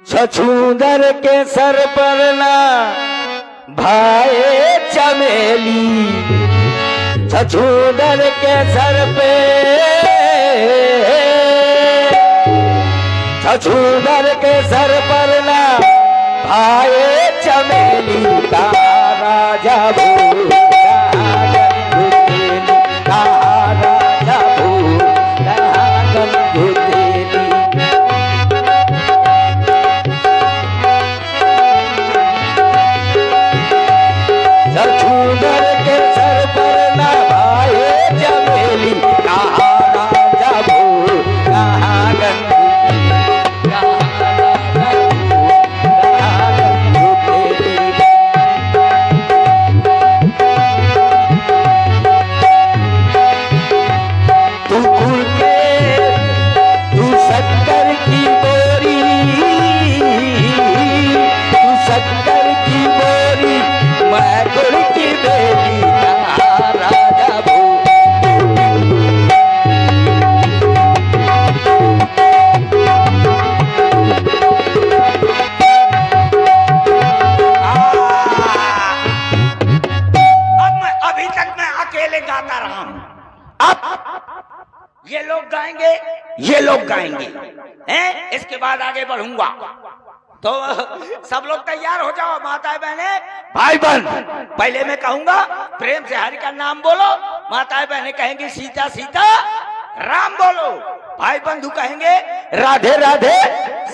छछूंदर के सर पर ना भाए चमेली, छछूंदर के सर पे, छछूंदर के सर पर ना भाए चमेली, का राजा भूल ये लोग गाएंगे हैं। इसके बाद आगे बढ़ूंगा तो सब लोग तैयार हो जाओ, माताएं बहने भाई बहन। पहले मैं कहूंगा प्रेम से हरि का नाम बोलो, माताएं बहने कहेंगी सीता सीता राम बोलो, भाई बंधु कहेंगे राधे राधे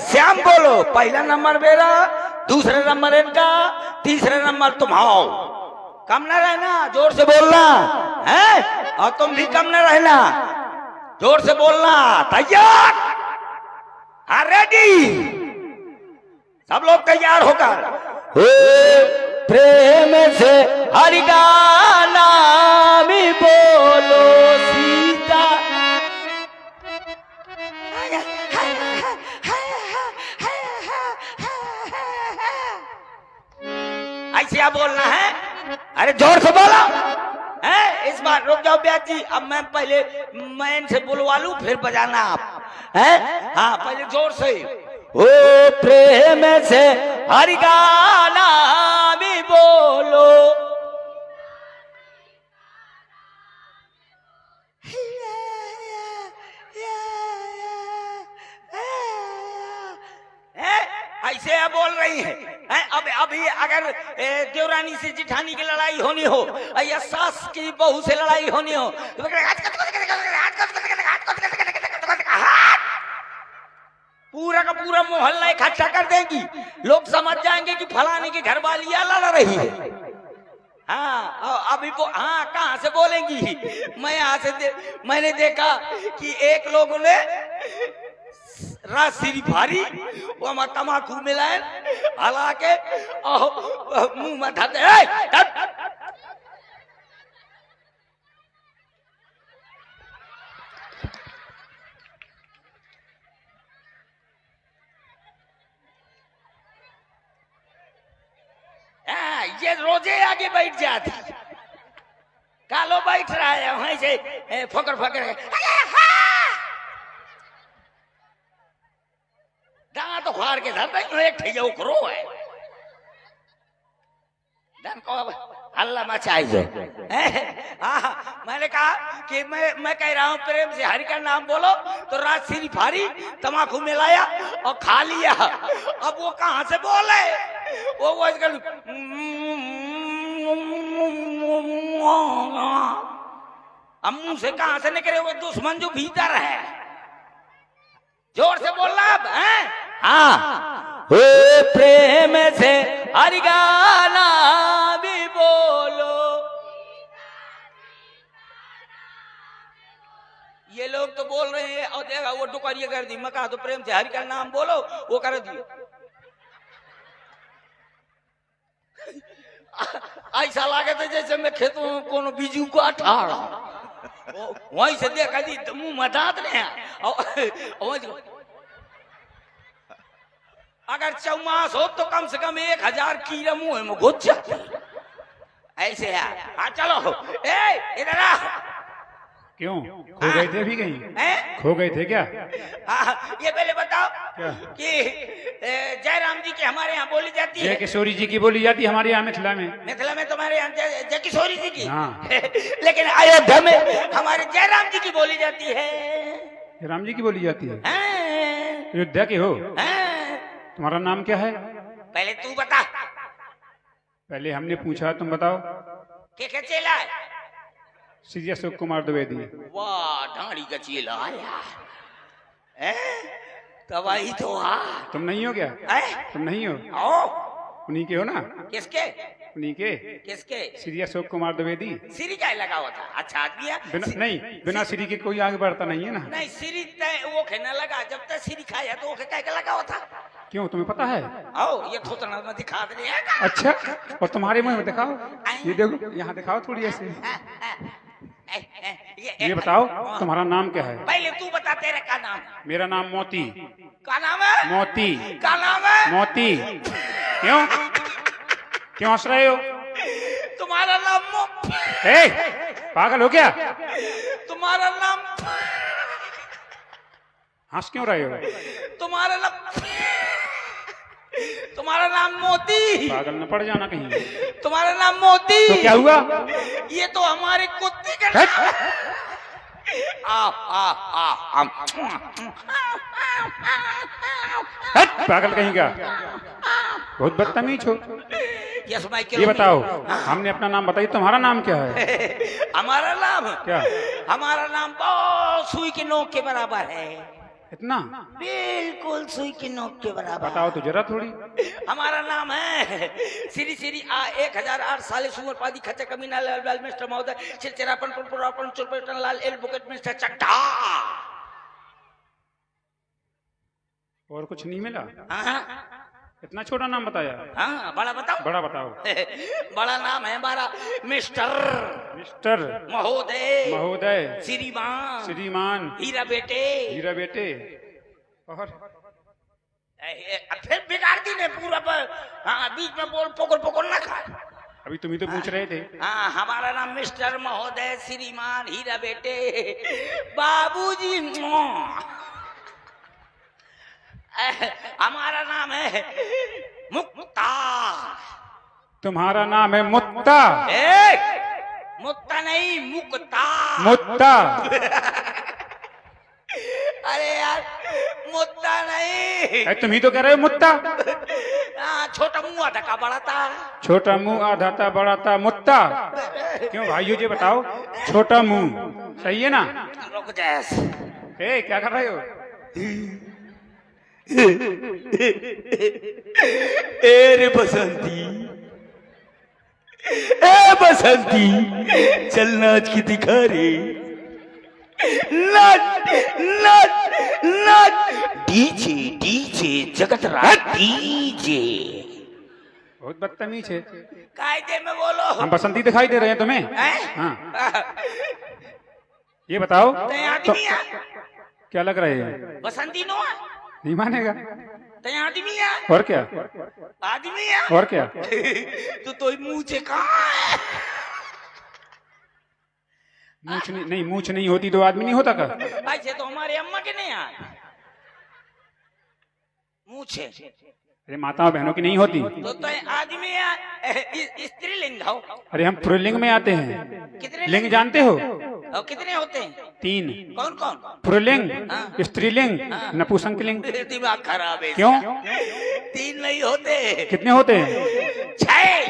श्याम बोलो। पहला नंबर मेरा, दूसरा नंबर इनका, तीसरा नंबर तुम आओ। कम न रहना, जोर से बोलना है, और तुम भी कम न रहना, जोर से बोलना। तैयार? रेडी? सब लोग तैयार होकर प्रेम से हरि का नाम बोलो सीता। ऐसे क्या बोलना है? अरे जोर से बोलो है। इस बार रुक जाओ ब्याज जी, अब मैं पहले मैन से बुलवा लूं फिर बजाना आप है। हाँ पहले जोर से। ओ प्रेम से हरि का नाम बोलो, ऐसे आप बोल रही हैं। अब अभी अगर देवरानी से जिठानी की लड़ाई होनी हो या सास की बहू से लड़ाई होनी हो, पूरा का पूरा मोहल्ला इकट्ठा कर देंगी, लोग समझ जाएंगे कि फलाने की घरवालियां लड़ रही है। हाँ अभी वो हाँ कहाँ से बोलेंगी? मैं यहाँ से मैंने देखा कि एक लोगों ने राशि भारी वो हम तमाकू मिलाए हला के मुंह में धरते ये रोजे आगे बैठ जाती, कालो बैठ रहा है वहीं से फकर फकर दांत उखाड़ के धरता एक ठैया उखरो है धन को हल्ला मचाइए। मैंने कहा कि मैं कह रहा हूँ प्रेम से हरि का नाम बोलो, तो रात सिरी फारी तमाकू मिलाया और खा लिया। अब वो कहाँ से बोले? वो अब मुंह से कहाँ से निकले? वो दुश्मन जो भीतर है। जोर से बोलना अब हैं? हाँ प्रेम से हरि का नाम बोलो। ये लोग तो बोल रहे हैं और देखा वो टुकड़िया कर दी। मैं कहा तो प्रेम से हरि का नाम बोलो, वो कर दिया। ऐसा लगे तो जैसे मैं खेतों में कोनो बीजू को अठाड़ा वहीं से देखा दी मुंह में दांत नहीं। अगर चौमास हो तो कम से कम 1000 कीड़ा मुंह में घुस जाते ऐसे यार। हाँ चलो ए इधर आ क्यों खो गए थे भी कहीं? हैं? खो गए थे क्या? ये पहले बताओ क्या? कि जयराम जी की हमारे यहाँ बोली जाती जय है। किशोरी जी की बोली जाती है हमारे यहाँ मिथिला में। मिथिला में तुम्हारे यहाँ जय किशोरी जी की। हाँ। लेकिन अयोध्या में हमारे जयराम जी की बोली जाती है। राम जी की बोली जाती है। हैं? अयोध्या के हो? हैं? तुम्हारा नाम क्या है? पहले तू बता। पहले हमने पूछा, तुम बताओ। क्या चेला है? श्री अशोक कुमार द्विवेदी। वाह, ढाड़ी का चेला आया। तबाही तो आ। तुम नहीं हो क्या? तुम नहीं हो? आओ। उन्हीं के हो ना? किसके? उन्हीं के। किसके? श्री अशोक कुमार द्विवेदी। सीरी का लगा हुआ था। अच्छा आदमी है। बिना श्री के कोई आगे बढ़ता नहीं है ना। नहीं, सीरी वो खेलने लगा, जब तक सीरी खाया तो वो क्या लगा हुआ था। क्यों, तुम्हें पता है? आओ, ये थोतना में दिखा दे। अच्छा, और तुम्हारे मुंह में दिखाओ। ये देखो, यहाँ दिखाओ थोड़ी ऐसे। ये बताओ, तुम्हारा नाम क्या है? पहले तू बता, तेरा क्या नाम है? मेरा नाम मोती। क्या नाम है? मोती। क्या नाम है? मोती। क्यों क्यों हंस रहे हो? तुम्हारा नाम पागल हो क्या? तुम्हारा नाम हंस क्यों रहे हो? तुम्हारा नाम मोती। पागल न पड़ जाना कहीं। तुम्हारा नाम मोती। तो क्या हुआ? ये तो हमारे कुत्ते का पागल कहीं का, बहुत बदतमीज हो। ये बताओ, हमने अपना नाम बताइए, तुम्हारा नाम क्या है? हमारा नाम क्या? हमारा नाम बहुत सुई के नोक के बराबर है। इतना? बिल्कुल सुई की नोक के बराबर। बताओ तो जरा थोड़ी। हमारा नाम है श्री श्री 1008 साले सुअर पादी खच्चा कमीना लाल लाल मिस्टर महोदय चिरचिरापन पुरपुरापन चुरपटन लाल एल बुकेट मिस्टर चट्टा। और कुछ नहीं मिला? हाँ। इतना छोटा नाम बताया? हाँ, बड़ा बताओ। बड़ा बताओ। बड़ा नाम है हमारा मिस्टर महोदय श्रीमान हीरा बेटे। और फिर बिगाड़ दी ने पूरा हाँ, बीच में बोल पोकर ना खा। अभी तुम ही तो पूछ रहे थे। हाँ, हमारा नाम मिस्टर महोदय श्रीमान हीरा बेटे बाबूजी। हमारा नाम है मुक्ता। तुम्हारा नाम है मुक्ता? मुक्ता नहीं, मुक्ता। अरे यार, मुक्ता नहीं। तुम ही तो कह रहे हो मुक्ता। छोटा मुंह आधा का बड़ा था। छोटा मुंह आधा था बड़ा था, मुक्ता। क्यों भाइयों जी बताओ, छोटा मुंह सही है ना? रुक जा। क्या कर रहे हो? रे बसंती चल नाच की दिखा रे। नाच डीजे जगत रात डीजे। बहुत बदतमीज है। कायदे में बोलो। हम बसंती दिखाई दे रहे हैं तुम्हें? हाँ। ये बताओ तो, क्या लग रहे हैं? बसंती नो है? नहीं मानेगा। आदमी है। और क्या? आदमी है। और क्या? तो मुँह से कहाँ? मूछ नहीं होती तो आदमी नहीं होता का? ऐसे तो हमारे अम्मा के नहीं यार मूछ है। अरे माताओं बहनों की नहीं होती तो आदमी है। स्त्रीलिंग हो। अरे हम पुल्लिंग में आते हैं। कितने लिंग जानते हो? कितने होते हैं? 3। कौन कौन? पुल्लिंग, स्त्रीलिंग, नपुंसकलिंग। दिमाग खराब है। क्यों? 3 नहीं होते। कितने होते हैं? 6।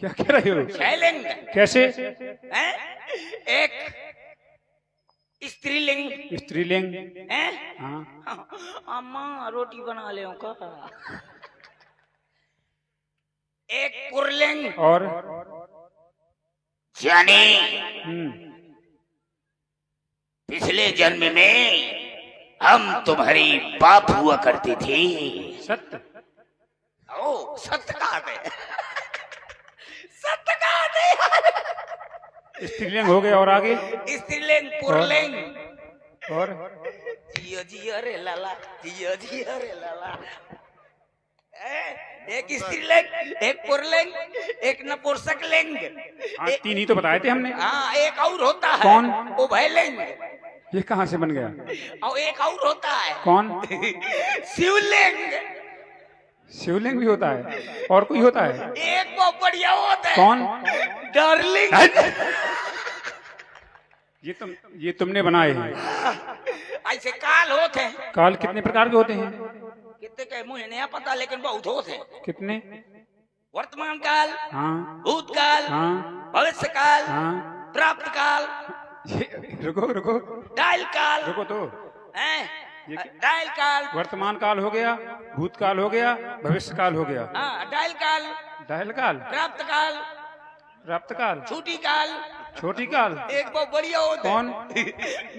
क्या कह रहे हो? 6 लिंग। कैसे? एक स्त्रीलिंग है। हाँ। अम्मा रोटी बना ले का। एक पुरलिंग और जाने पिछले जन्म में हम तुम्हारी बाप हुआ करते थे। सत्य? ओ सत्य कहा थे। सत्य कहा थे। स्त्रीलिंग हो गए और आगे? स्त्रीलिंग पुरलिंग और जियो जियो रे लाला जियो जियो रे लाला। एक स्त्रीलिंग, एक पुरलिंग, एक नपुंसकलिंग। हाँ, 3 ही तो बताए थे हमने। हाँ, एक और होता है। कौन? उभयलिंग। ये कहाँ से बन गया? और एक और होता है। कौन? शिवलिंग। शिवलिंग भी होता है और कोई होता है? एक बहुत बढ़िया होता है। कौन? डार्लिंग। ये तुमने बनाए हैं। ऐसे काल होते हैं। काल कितने प्रकार के होते हैं? कितने के मुझे नहीं पता, लेकिन बहुत होते हैं। कितने? वर्तमान काल, हाँ, भूतकाल, हाँ, भविष्य काल, हाँ। प्राप्त काल, रुको डायल काल। रुको तो। डायल काल। वर्तमान काल हो गया, भूतकाल हो गया, भविष्य काल हो गया। हाँ, डायल काल, डायल काल, प्राप्त काल, प्राप्त काल, छूटी काल, छोटी काल। एक बहुत बढ़िया होता है। कौन?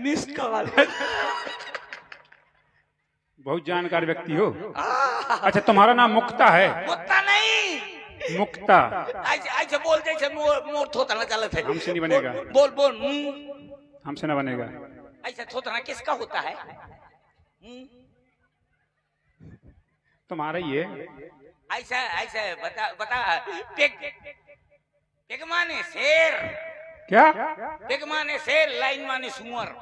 Miss call. बहुत जानकार व्यक्ति हो। अच्छा, तुम्हारा नाम मुक्ता है? मुक्ता नहीं, मुक्ता। ऐसे ऐसे बोल जैसे मोर थोतना चलत है। हमसे नहीं बनेगा। बोल बोल। हमसे ना बनेगा। ऐसा थोतना किसका होता है? तुम्हारा ही है। ऐसा ऐसा बता बता। पिग माने शेर। क्या? पिग माने शेर, लाइन माने सुअर।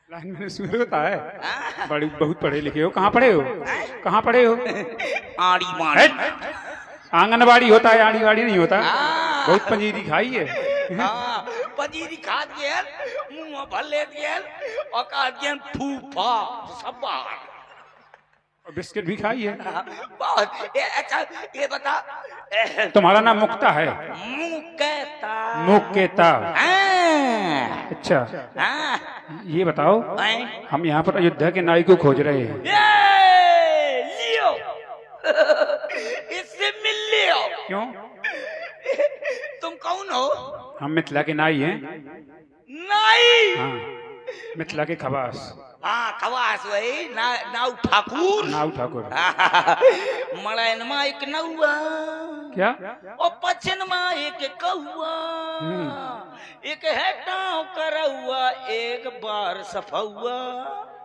लाइन में सुअर होता है? हाँ। बड़ी बहुत पढ़े लिखे हो। कहाँ पढ़े हो? कहाँ पढ़े हो? आड़ी माड़ी। आंगनबाड़ी होता है, आड़ीवाड़ी नहीं होता। हाँ। बहुत पंजीरी खाई है। हाँ, पंजीरी खा दिया, मुंह भर ले दिया और कहा दिया फूफा सब बाहर। और बिस्किट भी खाई है। बहुत। अच्छा ये बता, तुम्हारा नाम मुक्ता है? मुकेता। मुकेता। हाँ। अच्छा, हाँ। ये बताओ, हम यहाँ पर अयोध्या के नाई को खोज रहे हैं। ये लियो। इससे मिल लियो। क्यों? तुम कौन हो? हम मिथिला के नाई हैं। नाई। हाँ, मिथिला के खवास। हाँ, खवास वही नाउ ठाकुर। नाऊ ठाकुर। मड़ैन मा एक नौआ। क्या? और पचन मा एक कौआ। एक है टाव करौआ, एक बार सफौआ।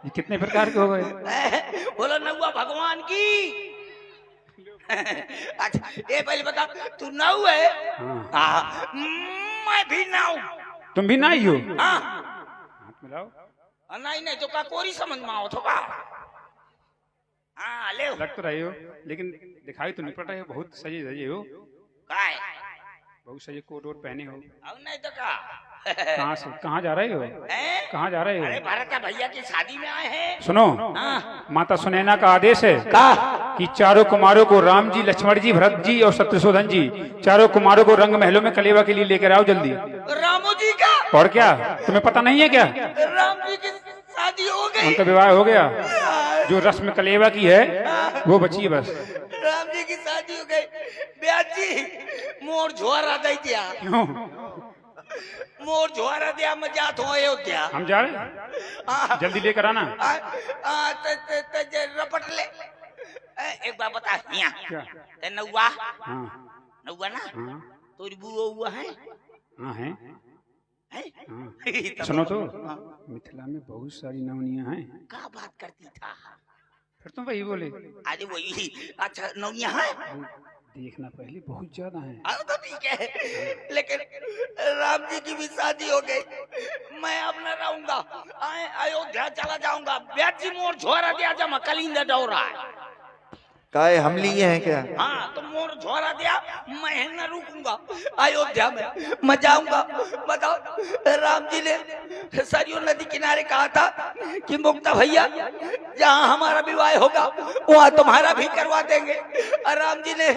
ये कितने प्रकार के हो गए? बोलो नौआ भगवान की। अच्छा ये पहले बता, तू नाउ है? हाँ। मैं भी नाउ। तुम भी नाई हो? हाँ। हाथ मिलाओ। नहीं नहीं तो का कोरी समझ में आओ तो का। हाँ ले। लग तो रहे हो, लेकिन दिखाई तो नहीं पड़ रहे हो। बहुत सजे धजे हो। काय? बहुत सजे कोट वोट पहने हो। अब नहीं तो का। कहाँ से कहाँ जा रहे हो? कहाँ जा रहे अरे हो? भारत का भैया की शादी में आए हैं। सुनो, हाँ। माता सुनैना का आदेश है कि चारों कुमारों को, राम जी, लक्ष्मण जी, भरत जी और शत्रुशोधन जी, चारों कुमारों को रंग महलों में कलेवा के लिए लेकर आओ जल्दी। रामू जी का? और क्या, तुम्हें पता नहीं है क्या? राम जी की शादी हो गई। उनका विवाह हो गया। जो रस्म कलेवा की है वो बची है बस। राम जी की शादी हो गई। ब्याज जी मोर झोरा दे दिया। क्यों? मोर झोरा दिया, मैं जात हूँ अयोध्या। हम जा रहे हैं, जल्दी लेकर आना। रपट ले। एक बार बता क्या? ते नौआ। हाँ, नौआ ना? हाँ, तोरी बुआ हुआ है? हाँ है। हैं? हाँ। सुनो तो, मिथिला में बहुत सारी नवनियां हैं। क्या बात करती था? फिर तुम वही बोले। अरे वही। अच्छा नौनिया है? देखना पहले, बहुत ज्यादा है। तो ठीक है, लेकिन राम जी की भी शादी हो गई, मैं अब न रहूंगा, अयोध्या चला जाऊंगा। ब्याज जी मोर झोरा दिया जमा कलिंदा डोरा है। काय हम लिए हैं क्या? हाँ तो मोर झोरा दिया, मैं न रुकूंगा अयोध्या में, मैं जाऊंगा। बताओ, राम जी ने सरयू नदी किनारे कहा था कि मुक्ता भैया जहाँ हमारा विवाह होगा वहाँ तुम्हारा भी करवा देंगे। और राम जी ने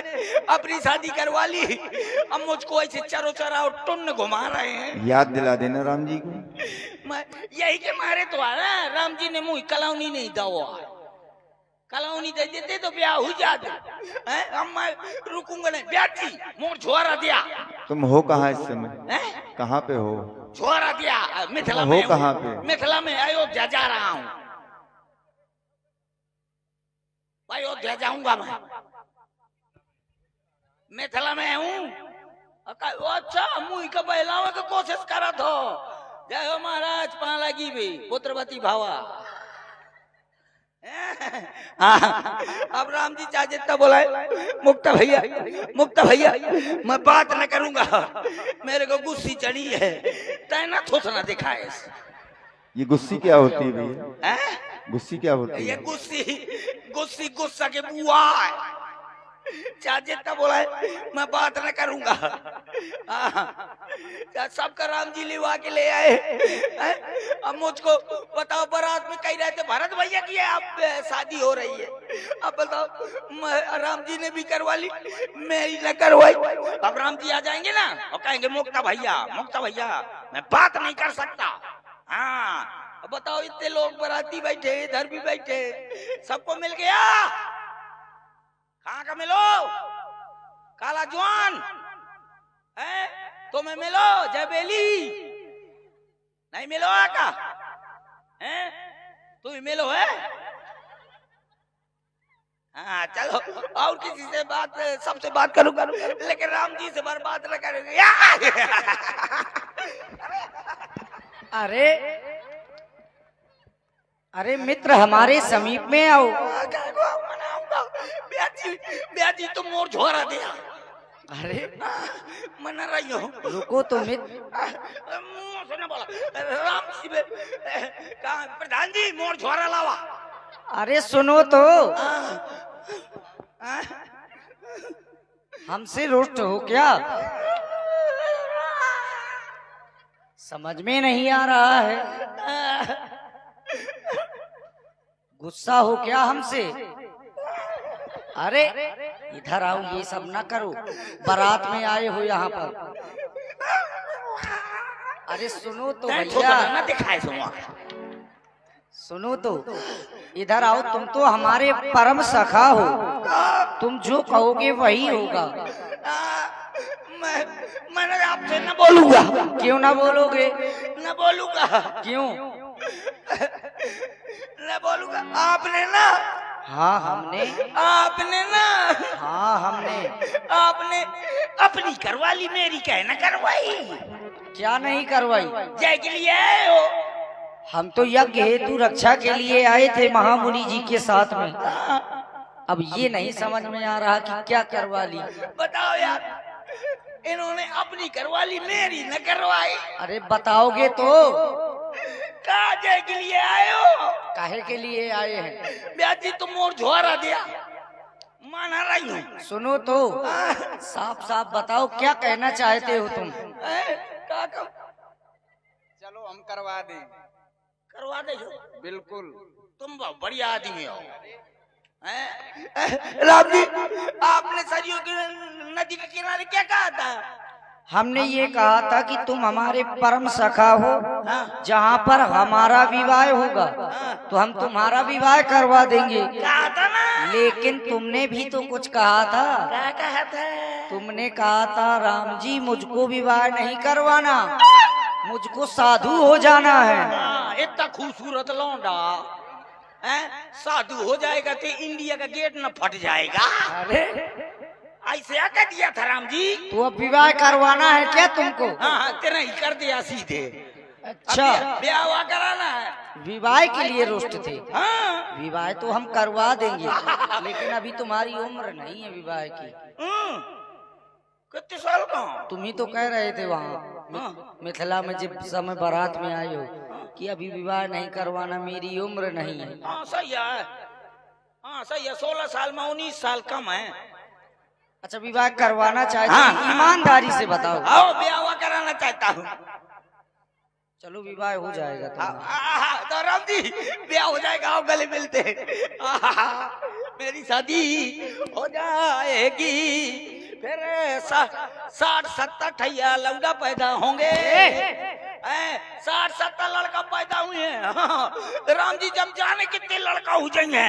अपनी शादी करवा ली। अब मुझको ऐसे चरो चरा और टुन्न घुमा रहे हैं। याद दिला देना राम जी को। मैं यही के मारे तो आ रहा, राम जी ने मुँह कलाउनी नहीं दवा। कलाउनी दे देते तो ब्याह हो जाते। अब मैं रुकूंगा नहीं। ब्याह जी मोर झोरा दिया। तुम हो कहाँ इस समय? कहाँ पे हो? झोरा दिया मिथिला हो में। कहाँ पे? मिथिला में अयोध्या जा रहा हूँ। अयोध्या जाऊंगा मैं, मिथिला में हूँ। अच्छा मुँह का बहलावे की कोशिश करा थो। जय हो महाराज, पा लगी भी पुत्रवती भावा। हाँ, अब राम जी चाहे जितना बोलाए, मुक्ता भैया मैं बात न करूंगा, मेरे को गुस्सी चढ़ी है, तैना थोसना दिखाए। ये गुस्सी क्या होती है भैया? हैं? गुस्सी क्या होती ये है? गुस्सी गुस्सा के बुआ है, चाहे जितना बोलाए मैं बात न करूंगा। सबका राम जी लिवा के ले आए। अब मुझको बताओ, बारात में कही रहे थे भरत भैया की अब शादी हो रही है, अब बताओ राम जी ने भी करवा ली, मेरी न करवाई। अब राम जी आ जाएंगे ना और कहेंगे मुक्ता भैया मैं बात नहीं कर सकता। हाँ, अब बताओ इतने लोग बाराती बैठे, इधर भी बैठे, सबको मिल गया। कहाँ का मिलो काला जवान है, तुम्हें मिलो जय बेली नहीं मिलो आका है, तुम मिलो है। हाँ चलो, और किसी से बात, सबसे बात करूंगा, लेकिन राम जी से बात न करेंगे। अरे मित्र हमारे समीप में आओ। ब्याजी तुम मोर झोरा दिया। अरे मना रही हो, रुको तो मित्र। सुना बोला राम जी कहा प्रधान जी मोर झोरा लावा। अरे सुनो तो, हमसे रुष्ट हो क्या? समझ में नहीं आ रहा है, गुस्सा हो क्या हमसे? अरे इधर आओ, ये सब ना करो, बारात में आए हो यहाँ पर। अरे सुनो तो भैया, दिखाए सुनो तो, इधर आओ, तुम तो हमारे परम सखा हो, तुम जो कहोगे वही होगा। मैं आपसे न बोलूंगा। क्यों ना बोलोगे? न बोलूंगा। क्यों न बोलूंगा? आपने ना, हाँ हमने, आपने ना, हाँ हमने, आपने अपनी करवा ली, मेरी कह न करवाई। क्या नहीं करवाई? जय के लिए आए हो? हम तो यज्ञ हेतु रक्षा के लिए आए थे महामुनि जी के साथ में। अब ये नहीं समझ में आ रहा कि क्या करवा ली। बताओ यार, इन्होंने अपनी करवा ली, मेरी न करवाई। अरे बताओगे तो? कहा जय के लिए आए हो? काहे के लिए आए हैं? ब्याजी तुम मोर झोरा दिया, माना रही हूँ। सुनो तो, साफ साफ बताओ क्या कहना चाहते हो तुम? चलो हम करवा दें। करवा दे बिल्कुल, तुम बहुत बढ़िया आदमी हो। राम जी, आपने सरयू की नदी के किनारे क्या कहा था? हमने ये कहा था कि तुम हमारे परम सखा हो, जहाँ पर हमारा विवाह होगा तो हम तुम्हारा विवाह करवा देंगे। कहा था ना? लेकिन तुमने भी तो कुछ कहा था। क्या कहा था? तुमने कहा था राम जी मुझको विवाह नहीं करवाना, मुझको साधु हो जाना है। इतना खूबसूरत लौंडा साधु हो जाएगा तो इंडिया का गेट न फट जाएगा। अरे ऐसे क्या दिया था राम जी? तो अब विवाह करवाना है क्या तुमको? हाँ, तेरा ही कर दिया सीधे। अच्छा, ब्याह कराना है? विवाह के लिए रुष्ट थे? हाँ। विवाह तो हम करवा देंगे, लेकिन अभी तुम्हारी उम्र नहीं है विवाह की। कितने साल का हूँ? तुम ही तो कह रहे थे वहाँ मिथिला में जब समय बारात में आए हो कि अभी विवाह नहीं करवाना, मेरी उम्र नहीं है। हाँ सही है, हाँ सही है, 16 साल में 19 साल कम है। अच्छा, विवाह करवाना चाहते हैं? ईमानदारी से बताओ। आओ, ब्याह कराना चाहता हूँ। चलो विवाह हो जाएगा तो राम जी ब्याह हो जाएगा, आओ गले मिलते। मेरी शादी हो जाएगी, फिर 60-70 ठैया लौंडा पैदा होंगे। 60-70 लड़का पैदा हुए हैं। राम जी जब जाने कितने लड़का हो जाएंगे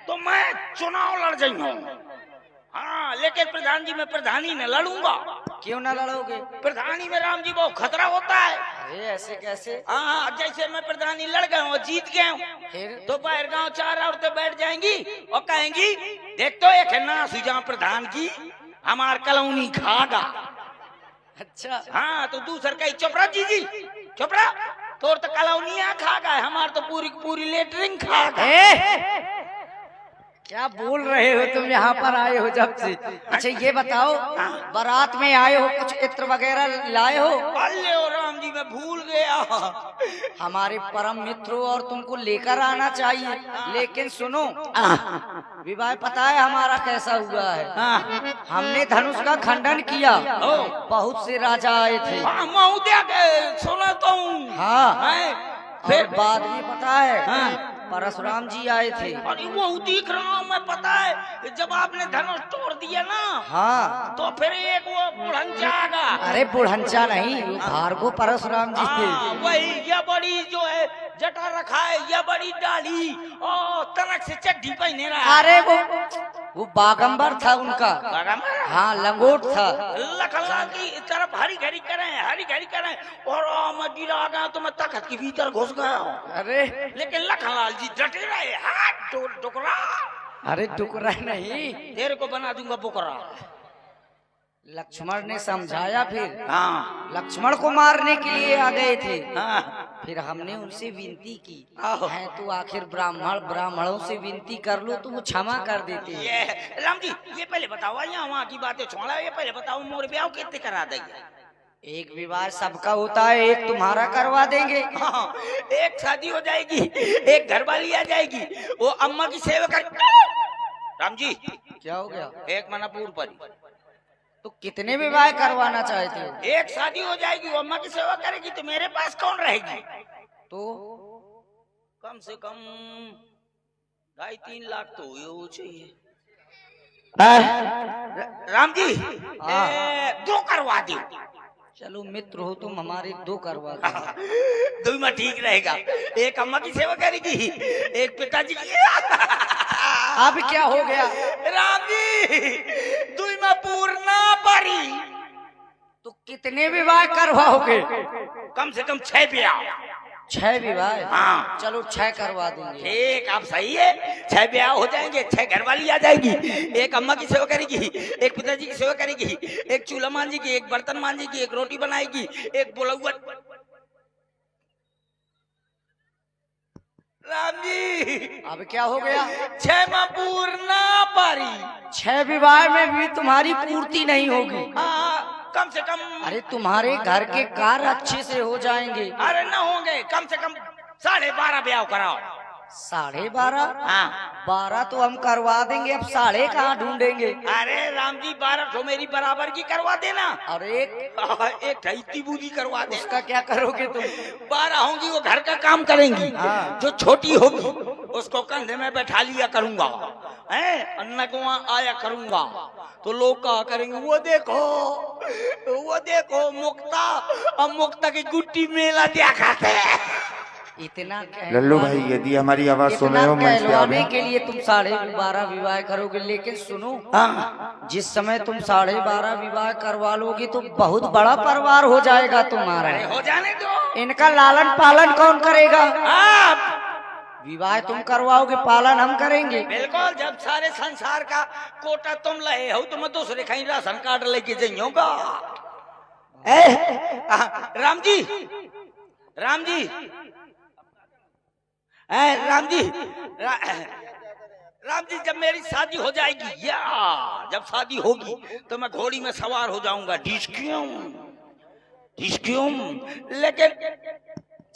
तो मैं चुनाव लड़ जाऊंगा। हाँ, लेकिन प्रधान जी में प्रधानी न लड़ूंगा। क्यों ना लड़ोगे? प्रधानी में राम जी बहुत खतरा होता है। अरे ऐसे कैसे? हाँ, जैसे मैं प्रधानी लड़ गया हूँ, जीत गया हूँ, तो बाहर गांव 4 औरतें बैठ जाएंगी और कहेंगी देख तो एक है ना सुजा प्रधान की, हमार कलौनी खागा। अच्छा, हाँ, तो दूसर कही चोपड़ा जी चोपड़ा, तोर तो कलौनिया खागा, हमार तो पूरी पूरी लेटरिंग खागा। क्या बोल रहे हो तुम यहाँ पर आए हो जब से? अच्छा ये बताओ, बारात में आए हो, कुछ इत्र वगैरह लाए हो? अल्ले ओ राम जी, मैं भूल गया। हमारे परम मित्र हो और तुमको लेकर आना चाहिए। लेकिन सुनो, विवाह पता है हमारा कैसा हुआ है? हमने धनुष का खंडन किया, बहुत से राजा आए थे। सुना तो हूँ। हाँ, फिर और बाद में पता है परशुराम जी आए थे। अरे वो दिख रहा हूँ मैं, पता है जब आपने धनुष तोड़ दिया ना, हाँ, तो फिर एक वो बुढ़ंचा आगा। अरे बुढ़ंचा नहीं, वो भार्गव परशुराम जी थे। वही, यह बड़ी जो है जटा रखा है, यह बड़ी डाली और तनक से चड्डी पहने रहा। अरे वो बागंबर था उनका। बागंबर? हाँ, लंगोट था। लखनऊ की तरफ हरी घड़ी करें और मैं गिरा गया तो मैं तखत के भीतर घुस गया। अरे लेकिन लखनलाल जी डटे रहे, हाथ टुकड़ा। अरे टुकड़ा नहीं, तेरे को बना दूंगा बुकरा। लक्ष्मण ने समझाया, फिर हाँ, लक्ष्मण को मारने के लिए आ गए थे। हाँ। फिर हमने उनसे विनती की आहो। है तो आखिर ब्राह्मणों से विनती कर लो तो वो क्षमा कर देते हैं। ये राम जी, ये पहले बताओ, यहाँ वहाँ की बातें छोड़ा, ये पहले बताओ मोर ब्याह कितने करा देंगे? एक विवाह सबका होता है, एक तुम्हारा करवा देंगे। हाँ, एक शादी हो जाएगी, एक घरवाली आ जाएगी, वो अम्मा की सेवा कर। राम जी, क्या हो गया? एक मनापुर पर तो कितने विवाह करवाना चाहते हो? एक शादी हो जाएगी, वो अम्मा की सेवा करेगी, तो मेरे पास कौन रहेगी? तो कम से कम 2.5-3 लाख तो हुए चाहिए। राम जी, 2 करवा दी। चलो मित्र हो तुम, हमारे 2 करवा दो। 2 में ठीक रहेगा। एक अम्मा की सेवा करेगी, एक पिताजी की। अब क्या हो गया? राम जी, 2 में पूर्ण परी। तो कितने विवाह करवाओगे? कम से कम 6 ब्याह। 6 विवाह? हाँ। चलो 6 करवा देंगे। ठीक, आप सही है। 6 ब्याह हो जाएंगे, 6 घरवाली आ जाएगी, एक अम्मा की सेवा करेगी, एक पिताजी की सेवा करेगी, एक चूल्हा मांजेगी, एक बर्तन मांजेगी, एक रोटी बनाएगी, एक बुलौआ। राम जी, अब क्या हो गया? 6 में पूर्ण पारी। 6 विवाह में भी तुम्हारी पूर्ति नहीं होगी। कम से कम। अरे तुम्हारे घर के कार्य अच्छे से हो जाएंगे। अरे न होंगे, कम से कम 12.5 ब्याह कराओ। 12.5? हाँ, 12 तो हम करवा देंगे, अब 12.5 कहाँ ढूंढेंगे? अरे राम जी, 12 तो मेरी बराबर की करवा देना, और एक ढाई बूदी करवा देना। उसका क्या करोगे तुम? 12 होंगी, वो घर का काम करेंगी। हाँ। जो छोटी होगी उसको कंधे में बैठा लिया करूंगा, हैं, अन्ना को वहाँ आया करूंगा, तो लोग कहा करेंगे वो देखो मुक्ता, अब मुक्ता की गुट्टी मेला दिखाते हैं। इतना लल्लू भाई, यदि हमारी आवाज सुन रहे हो मंच पे आ कहलवाने जाओ। के लिए तुम 12.5 विवाह करोगे, लेकिन सुनो, हाँ, जिस समय तुम 12.5 विवाह करवा लोगे तो बहुत बड़ा परिवार हो जाएगा तुम्हारा। अरे हो जाने दो। इनका लालन पालन कौन करेगा? आप विवाह तुम करवाओगे, पालन हम करेंगे। बिल्कुल, जब सारे संसार का कोटा तुम लहे हो तो मैं दूसरे कहीं राशन कार्ड लेके जाइयोगा। राम जी, राम जी, राम जी, राम जी, जब मेरी शादी हो जाएगी, या जब शादी होगी तो मैं घोड़ी में सवार हो जाऊंगा। ढिसक्यूं, लेकिन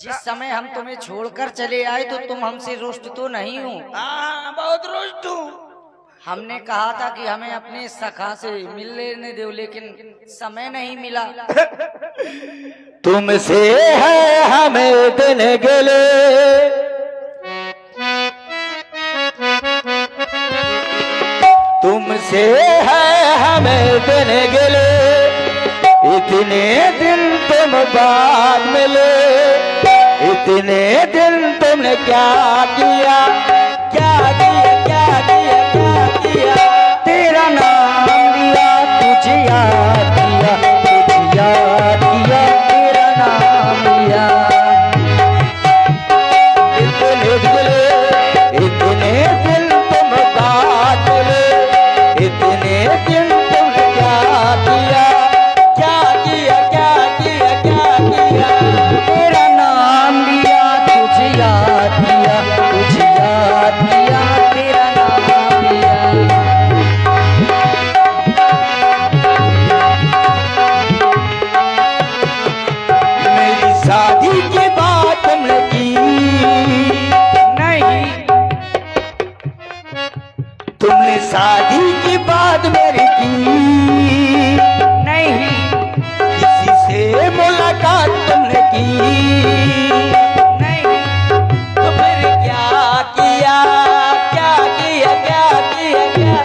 जिस समय हम तुम्हें छोड़कर चले आए तो तुम हमसे रुष्ट तो नहीं हो? हाँ, बहुत रुष्ट हूँ। हमने कहा था कि हमें अपने सखा से मिल लेने दो, लेकिन समय नहीं मिला। तुमसे है हमें दिन गले, तुमसे है हमें दिन गले, इतने दिन तुम बाद मिले, इतने दिन तुमने क्या किया, क्या किया, क्या किया, क्या किया। तेरा नाम लिया, तुझे याद किया, तुझे याद किया, तेरा नाम लिया। इतने दिन तुम बात बोले, इतने दिन तुमने क्या किया, क्या किया, क्या किया, क्या किया। तेरा नाम लिया, तुझे याद किया, तुझे याद किया, शादी की बात मेरी की नहीं, किसी से मुलाकात तुमने की नहीं, तो फिर क्या किया, क्या किया, क्या किया, क्या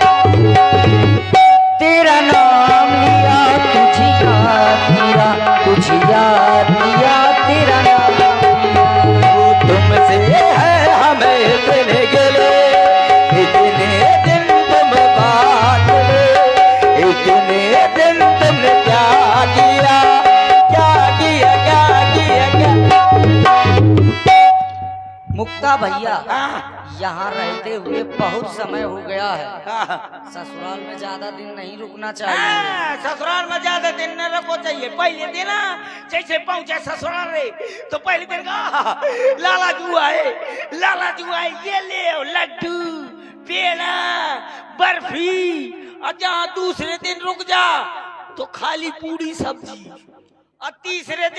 तेरा नाम लिया, तुझे याद किया, तुझे याद किया, तेरा नाम लिया। वो तुमसे है हमें इतने गिले, इतने दिन तुम बात ले, इतने दिन तुमने क्या किया, क्या किया, क्या किया, क्या। मुक्ता भैया, यहाँ रहते हुए बहुत समय हो गया है, ससुराल में ज्यादा दिन नहीं रुकना चाहिए। ससुराल में ज्यादा दिन न रखो चाहिए। पहले दिन जैसे पहुंचे ससुराल रे तो पहले दिन का लाला जू आए, लाला जू आए, ये ले आओ लड्डू, पेड़ा, बर्फी। और जहाँ दूसरे दिन रुक जा तो खाली पूरी सब्जी। और तीसरे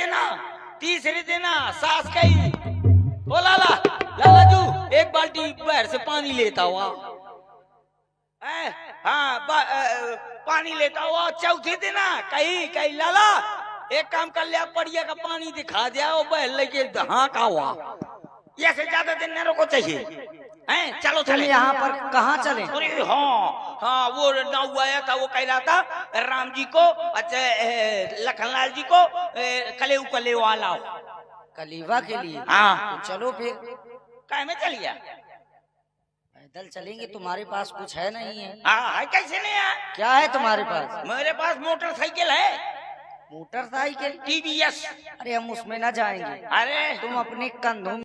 दिन सास कही, ओ लाला जू एक बाल्टी बाहर से पानी लेता हुआ, पानी लेता हुआ। चौथे दिन कही लाला एक काम कर लिया, पड़िया का पानी दिखा दिया, वो बहल लेके हाँ का हुआ। ये से ज्यादा दिन न रुको चाहिए। चलो तुम चले। यहाँ पर कहाँ चले? अरे हाँ, वो नाव आया था, वो कह रहा था राम जी को, अच्छा लखनलाल जी को कलेऊ कले वाला कलीवा के लिए। हाँ। तो चलो फिर काय में चलिए। पैदल चलेंगे, तुम्हारे पास कुछ है नहीं है? हाँ, कैसे नहीं है? क्या है तुम्हारे पास? मेरे पास मोटरसाइकिल है, मोटरसाइकिल? TVS। अरे हम उसमें ना जाएंगे, अरे तुम अपने कंधों